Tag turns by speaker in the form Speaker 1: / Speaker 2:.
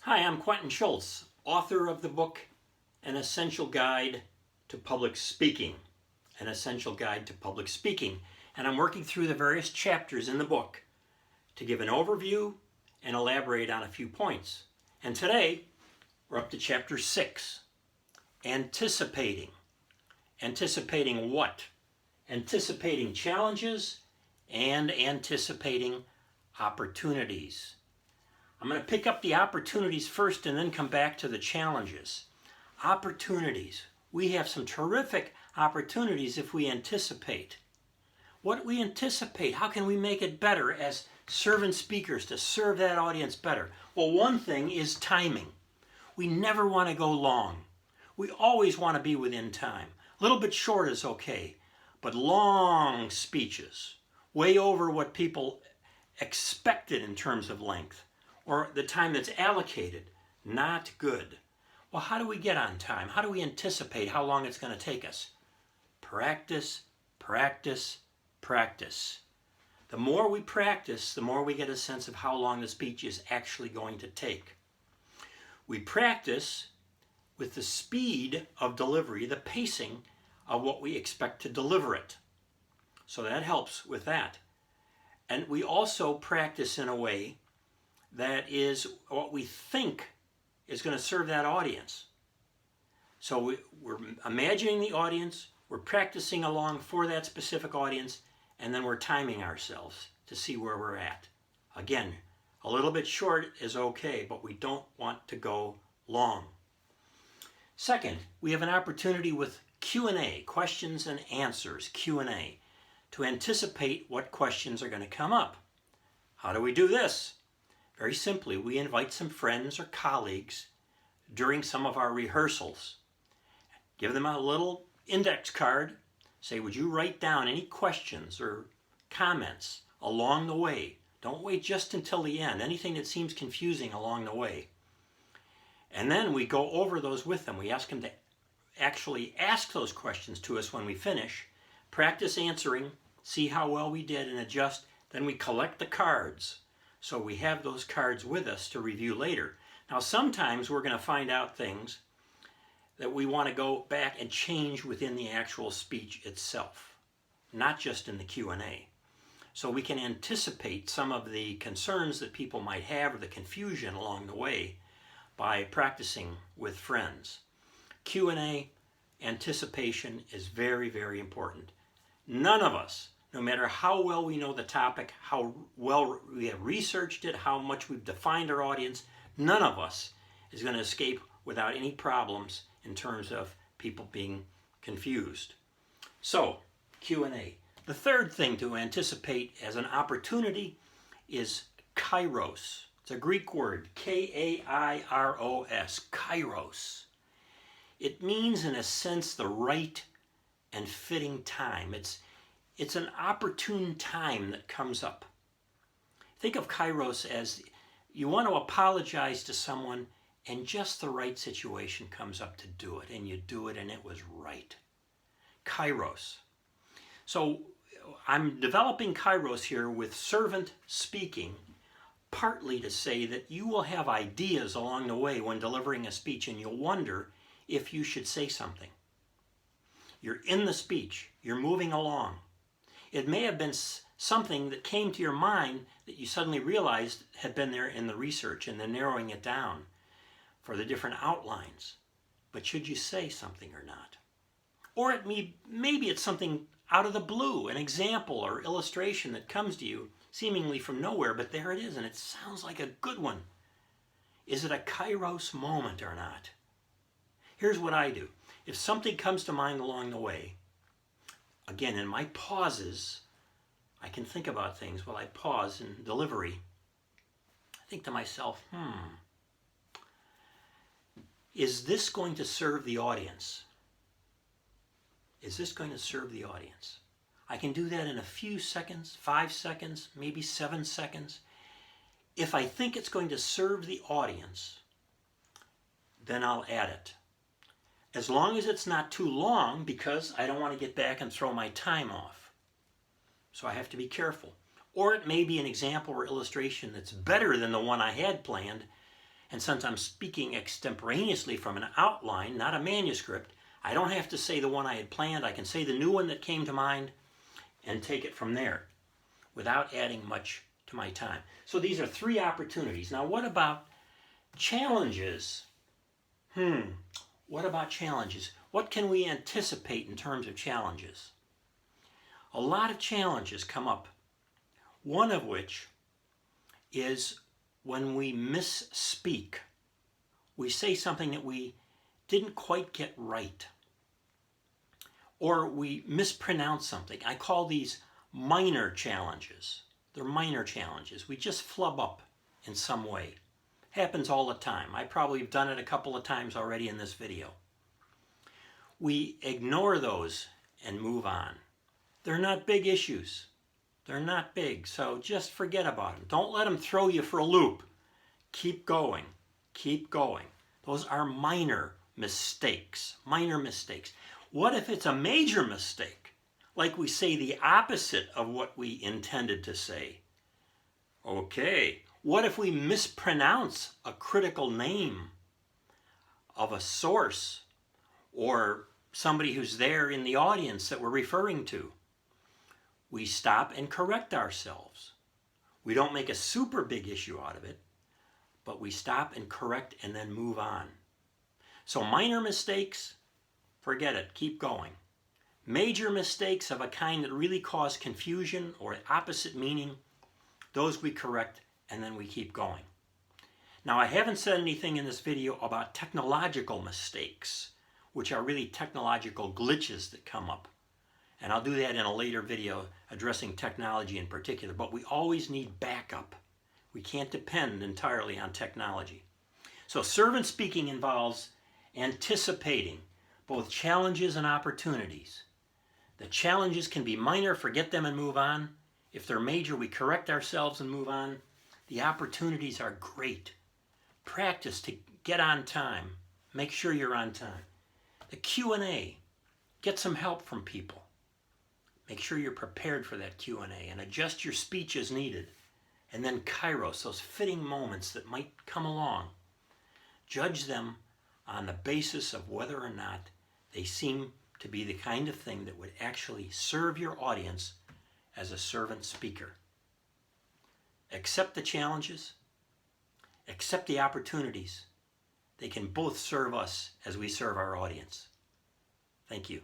Speaker 1: Hi, I'm Quentin Schultze, author of the book An Essential Guide to Public Speaking. An Essential Guide to Public Speaking. And I'm working through the various chapters in the book to give an overview and elaborate on a few points. And today, we're up to chapter 6, Anticipating. Anticipating what? Anticipating challenges and anticipating opportunities. I'm going to pick up the opportunities first and then come back to the challenges. Opportunities. We have some terrific opportunities if we anticipate. What do we anticipate? How can we make it better as servant speakers to serve that audience better? Well, one thing is timing. We never want to go long. We always want to be within time. A little bit short is okay, but long speeches, way over what people expected in terms of length, or the time that's allocated, not good. Well, how do we get on time? How do we anticipate how long it's going to take us? Practice, practice, practice. The more we practice, the more we get a sense of how long the speech is actually going to take. We practice with the speed of delivery, the pacing of what we expect to deliver it. So that helps with that. And we also practice in a way that is what we think is going to serve that audience. So we're imagining the audience, we're practicing along for that specific audience, and then we're timing ourselves to see where we're at. Again, a little bit short is okay, but we don't want to go long. Second, we have an opportunity with Q&A, questions and answers, Q&A, to anticipate what questions are going to come up. How do we do this? Very simply, we invite some friends or colleagues during some of our rehearsals. Give them a little index card. Say, would you write down any questions or comments along the way? Don't wait just until the end. Anything that seems confusing along the way. And then we go over those with them. We ask them to actually ask those questions to us when we finish. Practice answering, see how well we did and adjust. Then we collect the cards. So we have those cards with us to review later. Now sometimes we're going to find out things that we want to go back and change within the actual speech itself, not just in the Q&A. So we can anticipate some of the concerns that people might have or the confusion along the way by practicing with friends. Q&A anticipation is very, very important. None of us, no matter how well we know the topic, how well we have researched it, how much we've defined our audience, none of us is going to escape without any problems in terms of people being confused. So, Q&A. The third thing to anticipate as an opportunity is Kairos. It's a Greek word, K-A-I-R-O-S, Kairos. It means, in a sense, the right and fitting time. It's an opportune time that comes up. Think of Kairos as you want to apologize to someone and just the right situation comes up to do it, and you do it and it was right. Kairos. So I'm developing Kairos here with servant speaking, partly to say that you will have ideas along the way when delivering a speech and you'll wonder if you should say something. You're in the speech, you're moving along. It may have been something that came to your mind that you suddenly realized had been there in the research and then narrowing it down for the different outlines. But should you say something or not? Or maybe it's something out of the blue, an example or illustration that comes to you seemingly from nowhere, but there it is and it sounds like a good one. Is it a Kairos moment or not? Here's what I do. If something comes to mind along the way, again, in my pauses, I can think about things while I pause in delivery. I think to myself, is this going to serve the audience? Is this going to serve the audience? I can do that in a few seconds, 5 seconds, maybe 7 seconds. If I think it's going to serve the audience, then I'll add it. As long as it's not too long, because I don't want to get back and throw my time off. So I have to be careful. Or it may be an example or illustration that's better than the one I had planned, And since I'm speaking extemporaneously from an outline, not a manuscript, I don't have to say the one I had planned. I can say the new one that came to mind and take it from there without adding much to my time. So these are 3 opportunities. Now what about challenges? What about challenges? What can we anticipate in terms of challenges? A lot of challenges come up. One of which is when we misspeak. We say something that we didn't quite get right. Or we mispronounce something. I call these minor challenges. They're minor challenges. We just flub up in some way. Happens all the time. I probably have done it a couple of times already in this video. We ignore those and move on. They're not big issues. They're not big, so just forget about them. Don't let them throw you for a loop. Keep going. Keep going. Those are minor mistakes. Minor mistakes. What if it's a major mistake? Like we say the opposite of what we intended to say. Okay. What if we mispronounce a critical name of a source or somebody who's there in the audience that we're referring to? We stop and correct ourselves. We don't make a super big issue out of it, but we stop and correct and then move on. So minor mistakes, forget it, keep going. Major mistakes of a kind that really cause confusion or opposite meaning, those we correct and then we keep going. Now I haven't said anything in this video about technological mistakes, which are really technological glitches that come up. And I'll do that in a later video addressing technology in particular, but we always need backup. We can't depend entirely on technology. So servant speaking involves anticipating both challenges and opportunities. The challenges can be minor, forget them and move on. If they're major, we correct ourselves and move on. The opportunities are great. Practice to get on time. Make sure you're on time. The Q&A. Get some help from people. Make sure you're prepared for that Q&A and adjust your speech as needed. And then Kairos, those fitting moments that might come along. Judge them on the basis of whether or not they seem to be the kind of thing that would actually serve your audience as a servant speaker. Accept the challenges. Accept the opportunities. They can both serve us as we serve our audience. Thank you.